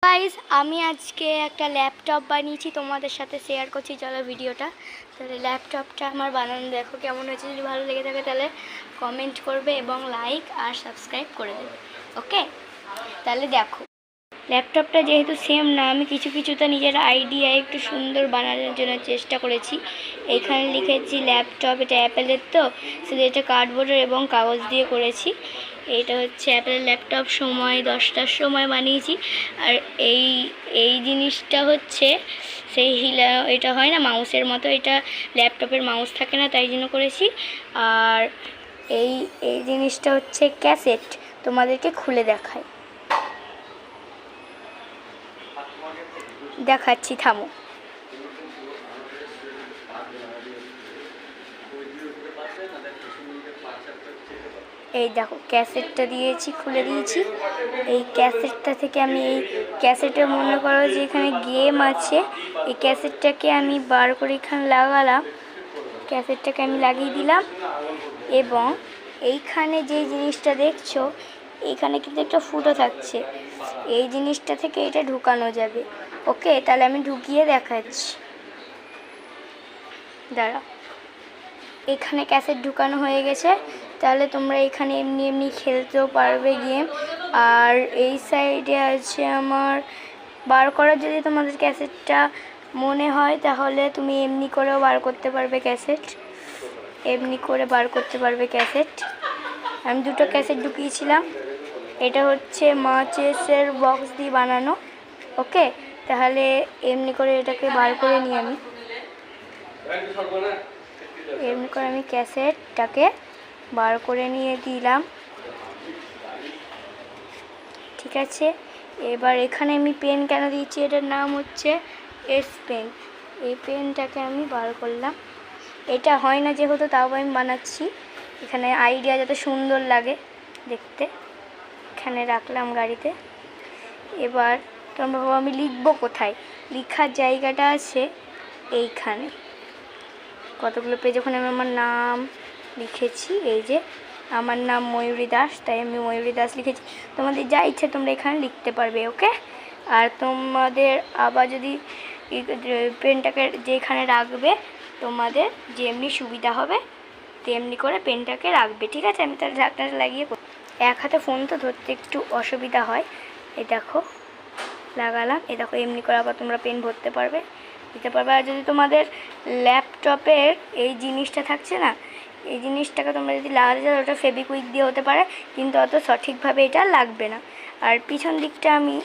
Guys আমি আজকে একটা ল্যাপটপ বানিয়েছি তোমাদের সাথে শেয়ার করছি। চলো ভিডিওটা। তাহলে ল্যাপটপটা আমার বানানো দেখো কেমন হয়েছে। যদি ভালো লেগে থাকে তাহলে কমেন্ট করবে এবং লাইক আর সাবস্ক্রাইব করে দেবে। ওকে, তাহলে দেখো ল্যাপটপটা যেহেতু সেম না, আমি কিছু কিছুটা নিজের আইডিয়া একটু সুন্দর বানানোর জন্য চেষ্টা করেছি। এখানে লিখেছি ল্যাপটপ, এটা অ্যাপেলের, তো শুধু এটা কার্ডবোর্ডের এবং কাগজ দিয়ে করেছি। এইটা হচ্ছে অ্যাপেলের ল্যাপটপ, সময় 10টার সময় বানিয়েছি। আর এই এই জিনিসটা হচ্ছে সেই এটা হয় না মাউসের মতো, এটা ল্যাপটপের মাউস থাকে না, তাই জন্য করেছি। আর এই এই জিনিসটা হচ্ছে ক্যাসেট, তোমাদেরকে খুলে দেখাচ্ছি, থামো। এই দেখো ক্যাসেটটা দিয়েছি, খুলে দিয়েছি। এই ক্যাসেটটা থেকে আমি এই ক্যাসেটে মনে করো যে এখানে গেম আছে, এই ক্যাসেটটাকে আমি বার করে এখানে লাগালাম, ক্যাসেটটাকে আমি লাগিয়ে দিলাম। এবং এইখানে যে জিনিসটা দেখছো, এইখানে কিন্তু একটা ফুটো থাকছে, এই জিনিসটা থেকে এটা ঢুকানো যাবে। ওকে, তাহলে আমি ঢুকিয়ে দেখাচ্ছি, দাঁড়া। এখানে ক্যাসেট ঢুকানো হয়ে গেছে, তাহলে তোমরা এখানে এমনি এমনি খেলতেও পারবে গেম। আর এই সাইডে আছে আমার বার করার, যদি তোমাদের ক্যাসেটটা মনে হয় তাহলে তুমি এমনি করেও বার করতে পারবে ক্যাসেট, এমনি করে বার করতে পারবে ক্যাসেট। আমি দুটো ক্যাসেট ঢুকিয়েছিলাম। এটা হচ্ছে মাচেসের বক্স দিয়ে বানানো। ওকে, তাহলে এমনি করে এটাকে বার করে নিই আমি, এমনি করে আমি ক্যাসেটটাকে বার করে নিয়ে দিলাম। ঠিক আছে, এবার এখানে আমি পেন কেন দিয়েছি, এটার নাম হচ্ছে এস পেন। এই পেনটাকে আমি বার করলাম। এটা হয় না যেহেতু, তাও আমি বানাচ্ছি। এখানে আইডিয়া যাতে সুন্দর লাগে দেখতে, এখানে রাখলাম গাড়িতে। এবার তোমরা ভাবো আমি লিখবো কোথায়, লেখার জায়গাটা আছে এইখানে, কতগুলো পেজ ওখানে আমি আমার নাম লিখেছি। এই যে আমার নাম ময়ূরী দাস, তাই আমি ময়ূরী দাস লিখেছি। তোমাদের যা ইচ্ছে তোমরা এখানে লিখতে পারবে। ওকে, আর তোমাদের আবার যদি পেনটাকে যেখানে রাখবে তোমাদের যেমনি সুবিধা হবে তেমনি করে পেনটাকে রাখবে। ঠিক আছে, আমি তাহলে ঢাকনাটা লাগিয়ে, এক হাতে ফোন তো ধরতে একটু অসুবিধা হয়। এই দেখো লাগালাম, এই দেখো এমনি করে আবার তোমরা পেন ভরতে পারবে, দিতে পারবে। আর যদি তোমাদের ল্যাপটপের এই জিনিসটা থাকছে না, এই জিনিসটাকে তোমরা যদি লাগাতে চাও, ওটা ফেবিকুইক দিয়ে হতে পারে, কিন্তু অত সঠিকভাবে এটা লাগবে না। আর পিছন দিকটা আমি